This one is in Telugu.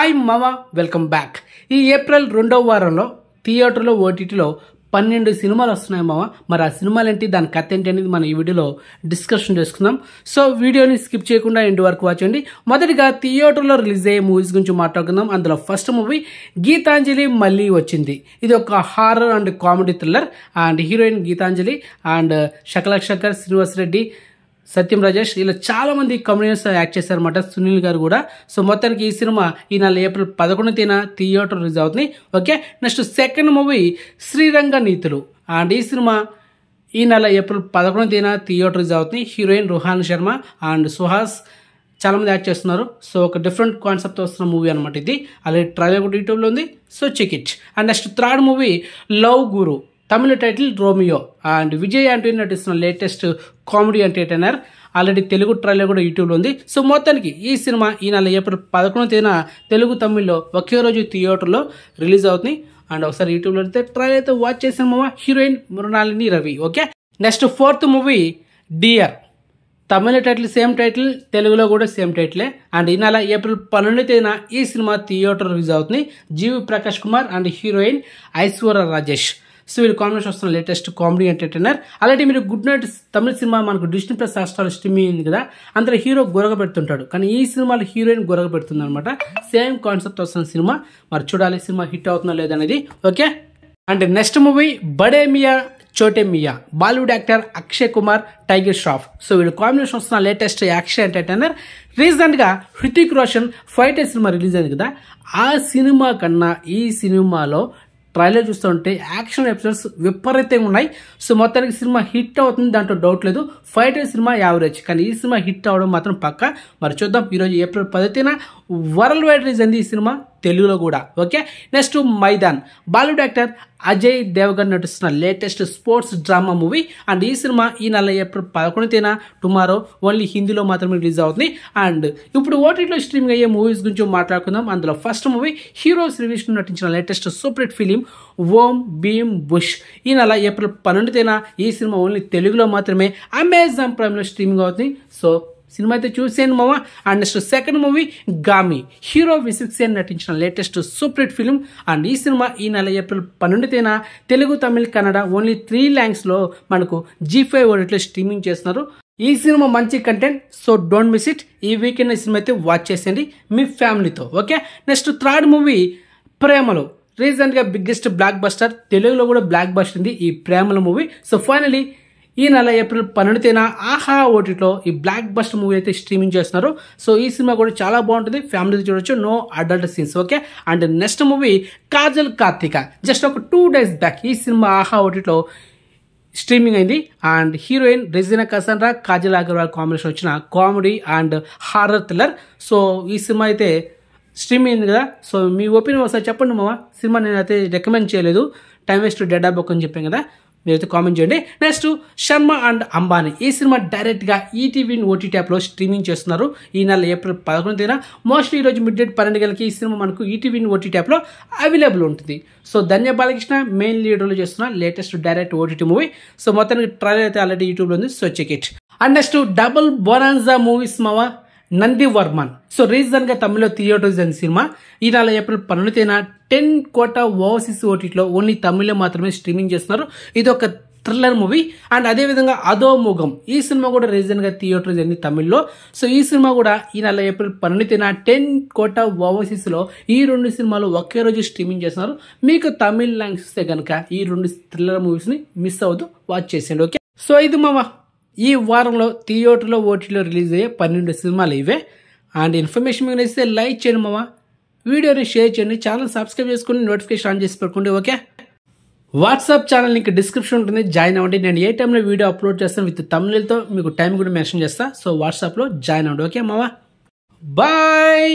హాయ్ మామ, వెల్కమ్ బ్యాక్. ఈ ఏప్రిల్ 2వ వారంలో థియేటర్లో ఓటీటీలో 12 సినిమాలు వస్తున్నాయి మామ. మరి ఆ సినిమాలు ఏంటి, దాని కథ ఏంటి అనేది మనం ఈ వీడియోలో డిస్కషన్ చేసుకుందాం. సో వీడియోని స్కిప్ చేయకుండా ఎండ్ వరకు వాచ్ చేయండి. మొదటిగా థియేటర్లో రిలీజ్ అయ్యే మూవీస్ గురించి మాట్లాడుకుందాం. అందులో ఫస్ట్ మూవీ గీతాంజలి మళ్ళీ వచ్చింది. ఇది ఒక horror and comedy thriller and heroine Geetanjali and Shakalaka Shankar, Srinivas Reddy, Satyam Rajesh ఇలా చాలా మంది కమెడియన్స్ యాక్ట్ చేశారన్నమాట. సునీల్ గారు కూడా. సో మొత్తానికి ఈ సినిమా ఈ నెల ఏప్రిల్ 11న థియేటర్ రిలీజ్ అవుతుంది. Okay, next second movie Sriranga నీతులు అండ్ ఈ సినిమా ఈ నెల ఏప్రిల్ 11న థియేటర్ రిలీజ్ అవుతుంది. హీరోయిన్ రుహాన్ శర్మ అండ్ సుహాస్ చాలా మంది యాక్ట్ చేస్తున్నారు. సో ఒక డిఫరెంట్ కాన్సెప్ట్ వస్తున్న మూవీ అనమాట ఇది. అలాగే ట్రైలర్ కూడా యూట్యూబ్లో ఉంది. So check it. And next third movie love guru, తమిళ title Romeo and Vijay Antony నటిస్తున్న latest comedy entertainer. Already Telugu trailer కూడా యూట్యూబ్లో ఉంది. సో మొత్తానికి ఈ సినిమా ఈ నెల ఏప్రిల్ 11న తెలుగు తమిళ్లో ఒకే రోజు థియేటర్లో రిలీజ్ అవుతుంది. అండ్ ఒకసారి యూట్యూబ్లో అయితే ట్రైలర్ అయితే వాచ్ చేసిన మామ. Heroine Mrinalini Ravi. Okay, next fourth movie dear, తమిళ టైటిల్ సేమ్ టైటిల్, తెలుగులో కూడా సేమ్ టైటిలే. అండ్ ఈ నెల ఏప్రిల్ 12న ఈ సినిమా థియేటర్ రిలీజ్ అవుతుంది. GV Prakash Kumar and heroine Aishwarya Rajesh. So వీళ్ళు కాంబినేషన్ వస్తున్న లేటెస్ట్ కామెడీ ఎంటర్టైనర్. అలాంటి మీరు గుడ్ నైట్ తమిళ సినిమా మనకు డిస్నీ ప్లస్ హాట్‌స్టార్ స్ట్రీమింగ్ ఉంది కదా, అందులో హీరో గొరగ పెడుతుంటాడు, కానీ ఈ సినిమాలో హీరోయిన్ గొరగ పెడుతుంది అనమాట. సేమ్ కాన్సెప్ట్ వస్తున్న సినిమా. మరి చూడాలి సినిమా హిట్ అవుతుందో లేదనేది. Okay, and next movie Bade Miyan Chhote Miyan, Bollywood actor Akshay Kumar, Tiger Shroff. So వీళ్ళు కాంబినేషన్ వస్తున్న లేటెస్ట్ యాక్షన్ ఎంటర్టైనర్. రీసెంట్గా హృతిక్ రోషన్ ఫైటర్ సినిమా రిలీజ్ అయింది కదా, ఆ సినిమా కన్నా ఈ సినిమాలో ట్రైలర్ చూస్తుంటే యాక్షన్ ఎపిసోడ్స్ విపరీతంగా ఉన్నాయి. సో మొత్తానికి సినిమా హిట్ అవుతుంది, దాంట్లో డౌట్ లేదు. ఫైటర్ సినిమా యావరేజ్, కానీ ఈ సినిమా హిట్ అవడం మాత్రం పక్కా. మరి చూద్దాం. ఈరోజు ఏప్రిల్ 10న వరల్డ్ వైడ్ రిలీజ్ అయింది ఈ సినిమా, తెలుగులో కూడా. Okay, next Maidaan, Bollywood actor Ajay Devgn నటిస్తున్న latest sports drama movie. And ఈ సినిమా ఈ నెల ఏప్రిల్ 11న టుమారో ఓన్లీ హిందీలో మాత్రమే రిలీజ్ అవుతుంది. అండ్ ఇప్పుడు ఓటీటీలో స్ట్రీమింగ్ అయ్యే మూవీస్ గురించి మాట్లాడుకుందాం. అందులో first movie hero Sree Vishnu నటించిన latest super hit film Om Bheem bush. ఈ నెల ఏప్రిల్ 12న ఈ సినిమా ఓన్లీ తెలుగులో మాత్రమే అమెజాన్ ప్రైమ్లో స్ట్రీమింగ్ అవుతుంది. సో సినిమా అయితే చూసేయండి మామ. And next second movie Gaami, hero Vishwaksen నటించిన latest super hit film. And ఈ సినిమా ఈ నెల ఏప్రిల్ 12న తెలుగు, తమిళ్, కన్నడ ఓన్లీ 3 లాంగ్వేజ్లో మనకు G5 ఓటీటీలో స్ట్రీమింగ్ చేస్తున్నారు. ఈ సినిమా మంచి content, so don't miss it. ఈ వీకెండ్ ఈ సినిమా అయితే వాచ్ చేసేయండి మీ ఫ్యామిలీతో. ఓకే, నెక్స్ట్ థర్డ్ మూవీ ప్రేమలు, రీసెంట్గా బిగ్గెస్ట్ బ్లాక్ బస్టర్, తెలుగులో కూడా బ్లాక్ బస్టర్ ఉంది ఈ ప్రేమల మూవీ. సో ఫైనలీ ఈ నెల ఏప్రిల్ 12న ఆహా ఓటీటీలో ఈ బ్లాక్ బస్టర్ మూవీ అయితే స్ట్రీమింగ్ చేస్తున్నారు. సో ఈ సినిమా కూడా చాలా బాగుంటుంది, ఫ్యామిలీతో చూడొచ్చు, no adult scenes. Okay, and next movie Kajal Karthika, just ఒక 2 days బ్యాక్ ఈ సినిమా ఆహా ఓటీటీలో స్ట్రీమింగ్ అయింది. And heroine Regina Cassandra, Kajal Aggarwal combination వచ్చిన comedy and horror thriller. So ఈ సినిమా అయితే స్ట్రీమింగ్ అయింది కదా. సో మీ ఒపీనియన్ ఒకసారి చెప్పండి మామ. సినిమా నేనైతే రికమెండ్ చేయలేదు, టైం వేస్ట్ డెడ్ బుక్ అని చెప్పాను కదా, మీరైతే కామెంట్ చేయండి. నెక్స్ట్ శర్మ అండ్ అంబానీ, ఈ సినిమా డైరెక్ట్గా ఈటీవీ ఓటీటీ యాప్లో స్ట్రీమింగ్ చేస్తున్నారు. ఈ నెల ఏప్రిల్ 11న మోస్ట్లీ ఈరోజు మిడ్-నైట్ 12 గంటలకి ఈ సినిమా మనకు ఈటీవీ ఓటీటీ యాప్లో అవైలబుల్ ఉంటుంది. సో ధన్య బాలకృష్ణ మెయిన్ లీడర్లో చేస్తున్న latest direct OTT movie. So మొత్తానికి ట్రైలర్ అయితే ఆల్రెడీ యూట్యూబ్లో ఉంది. So check it. And next double bonanza movies మావా, నంది వర్మన్. సో రీసెంట్గా తమిళ్లో థియేటర్స్ అయిన సినిమా ఈ నెల ఏప్రిల్ 12న 10 కోట ఓవర్సీస్ ఓటీటీలో ఓన్లీ తమిళ్లో మాత్రమే స్ట్రీమింగ్ చేస్తున్నారు. ఇది ఒక థ్రిల్లర్ మూవీ. అండ్ అదేవిధంగా అధోముఖం, ఈ సినిమా కూడా రీసెంట్గా థియేటర్స్ అయింది తమిళ్లో. సో ఈ సినిమా కూడా ఈ నెల ఏప్రిల్ 12న 10 కోట ఓవర్సీస్లో ఈ 2 సినిమాలు ఒకే రోజు స్ట్రీమింగ్ చేస్తున్నారు. మీకు తమిళ్ లాంగ్వేజ్ వస్తే కనుక ఈ 2 థ్రిల్లర్ మూవీస్ని మిస్ అవుతూ వాచ్ చేసేయండి. ఓకే, సో ఇది మామ ఈ వారంలో థియేటర్లో ఓటీటీలో రిలీజ్ అయ్యే 12 సినిమాలు ఇవే. అండ్ ఇన్ఫర్మేషన్ మీకు నచ్చితే లైక్ చేయండి మామ, వీడియోని షేర్ చేయండి, ఛానల్ సబ్స్క్రైబ్ చేసుకుని నోటిఫికేషన్ ఆన్ చేసి పెట్టుకోండి. Okay, WhatsApp channel link description ఉంటుంది, జాయిన్ అవ్వండి. నేను ఏ టైంలో వీడియో అప్లోడ్ చేస్తాను విత్ తమిళ్తో మీకు టైం కూడా మెన్షన్ చేస్తాను. సో వాట్సాప్లో జాయిన్ అవ్వండి. ఓకే మామ, బాయ్.